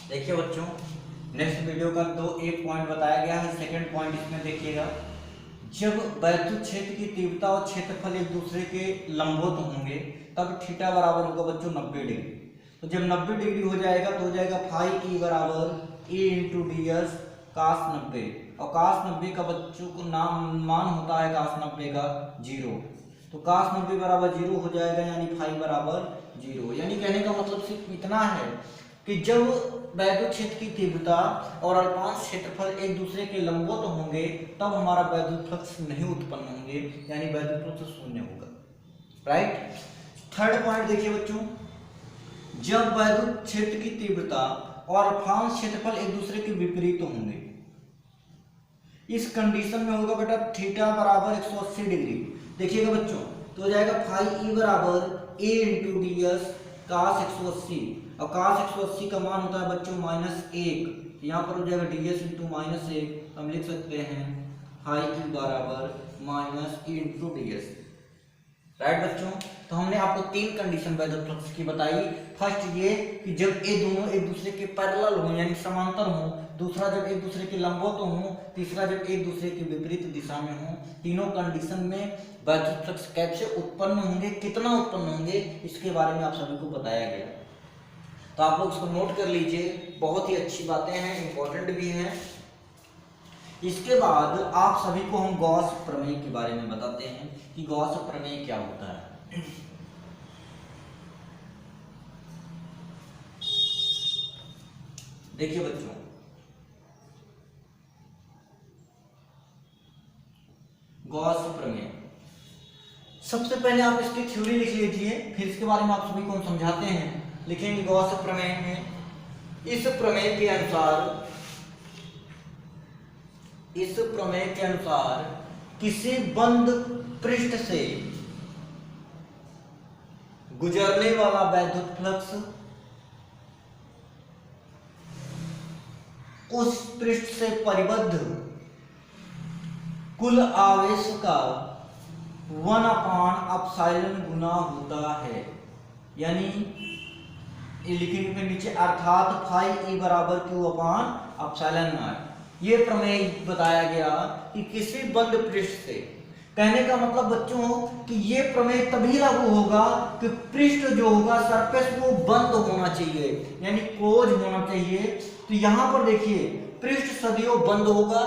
देखिए बच्चों, next video का एक पॉइंट बताया गया है। सेकंड पॉइंट इसमें देखिएगा, जब वैद्युत क्षेत्र की तीव्रता और क्षेत्रफल एक दूसरे के लंबवत होंगे तब थीटा बराबर होगा बच्चों 90 डिग्री। तो जब 90 डिग्री हो जाएगा तो हो जाएगा फाई ई बराबर ए इंटू डी एस कास 90, और कास 90 का बच्चों को मान होता है कास 90 का 0। तो कास 90 बराबर 0 हो जाएगा, यानी फाई बराबर 0। यानी कहने का मतलब सिर्फ इतना है कि जब वैद्युत क्षेत्र की तीव्रता और अल्पांश क्षेत्रफल एक दूसरे के लंबवत होंगे तब हमारा वैद्युत फ्लक्स नहीं उत्पन्न होंगे, यानी वैद्युत फ्लक्स शून्य होगा। राइट। थर्ड पॉइंट देखिए बच्चों, जब वैद्युत क्षेत्र की तीव्रता और अल्पांश क्षेत्रफल एक दूसरे के विपरीत होंगे, इस कंडीशन में होगा बेटा थीटा बराबर 180 डिग्री। देखिएगा बच्चों, तो हो जाएगा फाई ई बराबर ए इंटू डी एस कास 180, और कास 180 का मान होता है बच्चों -1। यहाँ पर हो जाएगा डी एस इंटू -1। हम लिख सकते हैं फाई ई बराबर -e into D S. Right बच्चों, तो हमने आपको तीन कंडीशन वैद्युत फ्लक्स की बताई। फर्स्ट ये कि जब ये दोनों एक दूसरे के पैरेलल हो यानी समांतर हो, दूसरा जब एक दूसरे के लंबवत हो, तीसरा जब एक दूसरे के विपरीत दिशा में हो। तीनों कंडीशन में वैद्युत फ्लक्स कैसे उत्पन्न होंगे, कितना उत्पन्न होंगे, इसके बारे में आप सभी को बताया गया। तो आप लोग इसको नोट कर लीजिए, बहुत ही अच्छी बातें हैं, इंपॉर्टेंट भी हैं। इसके बाद आप सभी को हम गॉस प्रमेय के बारे में बताते हैं कि गॉस प्रमेय क्या होता है। देखिए बच्चों, गॉस प्रमेय, सबसे पहले आप इसकी थ्योरी लिख लीजिए, फिर इसके बारे में आप सभी को हम समझाते हैं। लिखेंगे गॉस प्रमेय में, इस प्रमेय के अनुसार किसी बंद पृष्ठ से गुजरने वाला वैद्युत फ्लक्स उस पृष्ठ से परिबद्ध कुल आवेश का 1/ε गुना होता है। यानी ये लिखेंगे नीचे, अर्थात फाई ई बराबर Q/ε0। ये प्रमेय बताया गया कि किसी बंद पृष्ठ से, कहने का मतलब बच्चों कि ये प्रमेय तभी लागू होगा कि पृष्ठ जो होगा सरफेस वो बंद होना चाहिए, यानी क्लोज होना चाहिए। तो यहां पर देखिए, पृष्ठ सदैव बंद होगा,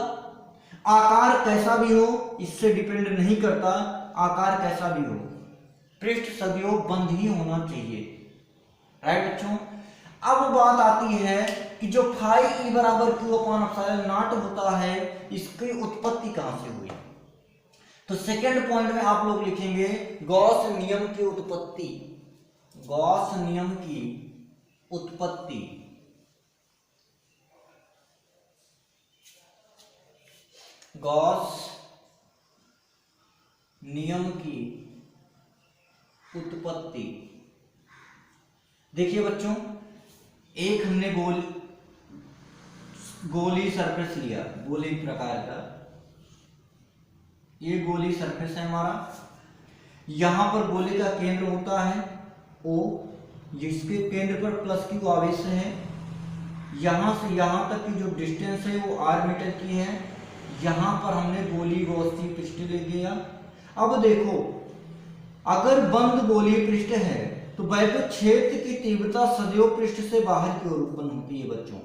आकार कैसा भी हो इससे डिपेंड नहीं करता, आकार कैसा भी हो, पृष्ठ सदैव बंद ही होना चाहिए। राइट बच्चों, अब बात आती है कि जो फाई ई बराबर Q/ε0 होता है, इसकी उत्पत्ति कहां से हुई। तो सेकंड पॉइंट में आप लोग लिखेंगे गॉस नियम की उत्पत्ति। गॉस नियम की उत्पत्ति, गॉस नियम की उत्पत्ति। देखिए बच्चों, एक हमने गोली सरफेस लिया, गोली प्रकार का, ये गोली सरफेस है हमारा। यहां पर गोले का केंद्र होता है O, जिसके केंद्र पर +Q आवेश है। यहां से यहां तक की जो डिस्टेंस है वो r मीटर की है। यहां पर हमने गोली गोस्ती पृष्ठ ले लिया। अब देखो, अगर बंद गोलीय पृष्ठ है तो वैद्युत क्षेत्र की तीव्रता सदैव पृष्ठ से बाहर की ओर उत्पन्न होती है बच्चों।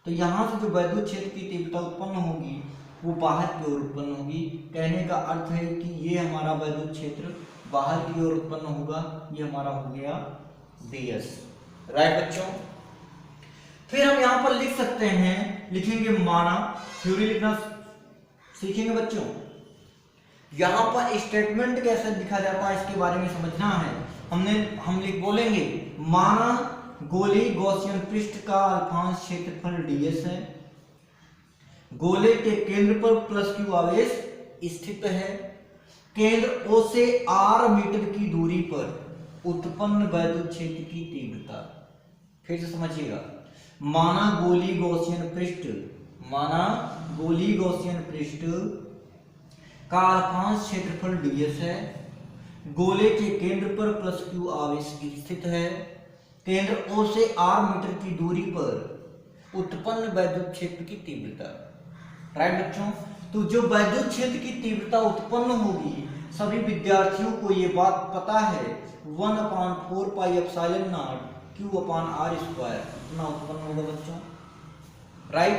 तो यहां से जो वैद्युत क्षेत्र की तीव्रता उत्पन्न होगी वो बाहर की ओर उत्पन्न होगी। कहने का अर्थ है कि ये हमारा वैद्युत क्षेत्र बाहर की ओर उत्पन्न होगा, ये हमारा हो गया ds। राइट बच्चों, फिर हम यहां पर लिख सकते हैं, लिखेंगे माना, थ्योरी लिखना सीखेंगे बच्चों। यहां पर स्टेटमेंट कैसे लिखा जाता है इसके बारे में समझना है। हम बोलेंगे माना गोली गॉसियन पृष्ठ का अल्पांश क्षेत्रफल ds है, गोले के केंद्र पर +Q आवेश स्थित है, केंद्र O से r मीटर की दूरी पर उत्पन्न वैद्युत क्षेत्र की तीव्रता। फिर से समझिएगा, माना गोली गॉसियन पृष्ठ का अल्पांश क्षेत्रफल ds है, गोले के केंद्र पर +Q आवेश स्थित है, केंद्र O से r मीटर की दूरी पर उत्पन्न वैद्युत क्षेत्र की तीव्रता। राइट बच्चों, तो जो वैद्युत क्षेत्र की तीव्रता उत्पन्न होगी, सभी विद्यार्थियों को ये बात पता है, 1/4 पाई एप्सिलॉन नॉट Q/r² इतना उत्पन्न होगा बच्चों। राइट,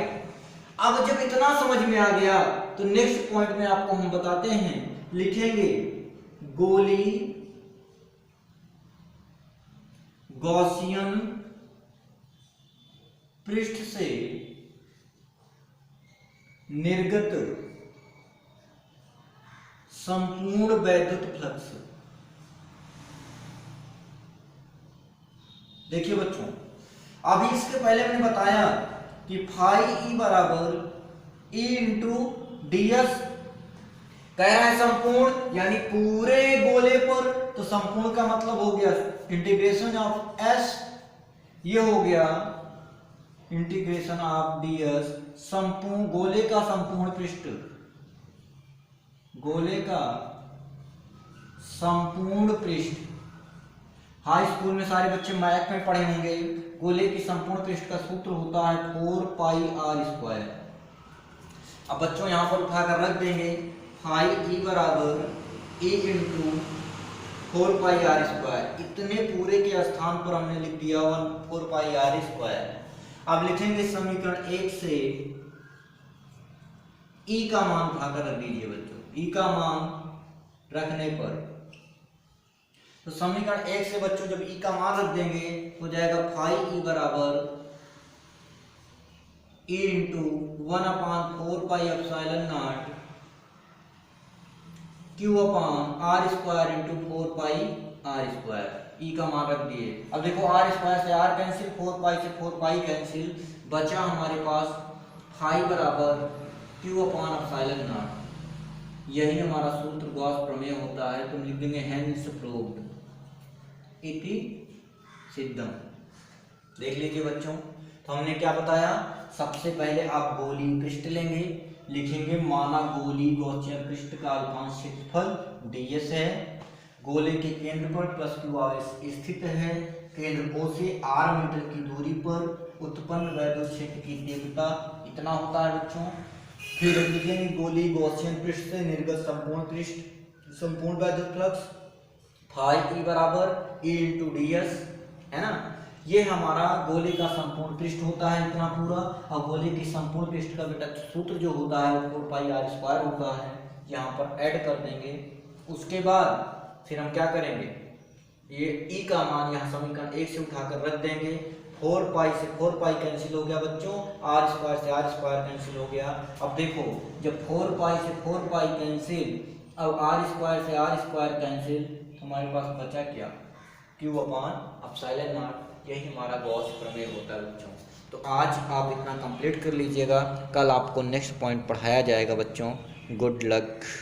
अब जब इतना समझ में आ गया तो नेक्स्ट पॉइंट में आपको हम बताते हैं, लिखेंगे गोली गॉसियन पृष्ठ से निर्गत संपूर्ण वैद्युत फ्लक्स। देखिए बच्चों, अभी इसके पहले मैंने बताया कि फाई ई बराबर ई इंटू डी एस, कह रहा है संपूर्ण यानी पूरे गोले पर, तो संपूर्ण का मतलब हो गया इंटीग्रेशन ऑफ एस, ये हो गया इंटीग्रेशन ऑफ डी एस, संपूर्ण गोले का संपूर्ण पृष्ठ, गोले का संपूर्ण पृष्ठ। हाई स्कूल में सारे बच्चे मैथ में पढ़े होंगे, गोले की संपूर्ण पृष्ठ का सूत्र होता है 4 पाई r²। अब बच्चों यहाँ पर उठाकर रख देंगे, फाई ई बराबर ए इंटू 4 पाई r², इतने पूरे के स्थान पर हमने लिख दिया 4 पाई r²। अब लिखेंगे समीकरण 1 से ई का मान उठाकर रख दीजिए बच्चों, ई का मान रखने पर, तो समीकरण 1 से बच्चों जब ई का मान रख देंगे हो जाएगा फाई ई बराबर E into 1/4 pi epsilon not Q/r² into 4 pi r², ई का मान रख दिए। अब देखो r² से r कैंसिल, 4 पाई से 4 पाई कैंसिल, बचा हमारे पास फाई बराबर Q/एप्सिलॉन नॉट। यही हमारा सूत्र गॉस प्रमेय होता है, तो लिख देंगे हेंस प्रूव्ड इति सिद्धम। देख लीजिए बच्चों, तो हमने क्या बताया, सबसे पहले आप गोली पृष्ठ लेंगे, लिखेंगे माना गोली गॉसियन पृष्ठ का अल्पांश क्षेत्रफल ds है, गोले के केंद्र पर प्लस q स्थित है, केंद्र O से r मीटर की दूरी पर उत्पन्न वैद्युत क्षेत्र की तीव्रता इतना होता है बच्चों। फिर लिखेंगे गोली गॉसियन पृष्ठ से निर्गत संपूर्ण पृष्ठ संपूर्ण वैद्युत फ्लक्स, फाई ई बराबर ई इंटू डी एस, है ना, ये हमारा गोले का संपूर्ण पृष्ठ होता है इतना पूरा। और गोले की संपूर्ण पृष्ठ का बेटा सूत्र जो होता है वो 4 पाई r² होता है, यहाँ पर ऐड कर देंगे। उसके बाद फिर हम क्या करेंगे, ये ई का मान यहाँ समीकरण 1 से उठाकर रख देंगे, 4 पाई से 4 पाई कैंसिल हो गया बच्चों, r² से r² कैंसिल हो गया। अब देखो जब 4 पाई से 4 पाई कैंसिल, अब r² से r² कैंसिल, तो हमारे पास बचा क्या, Q/एप्सिलॉन नॉट। यही हमारा गॉस प्रमेय होता है बच्चों। तो आज आप इतना कंप्लीट कर लीजिएगा, कल आपको नेक्स्ट पॉइंट पढ़ाया जाएगा बच्चों। Good luck.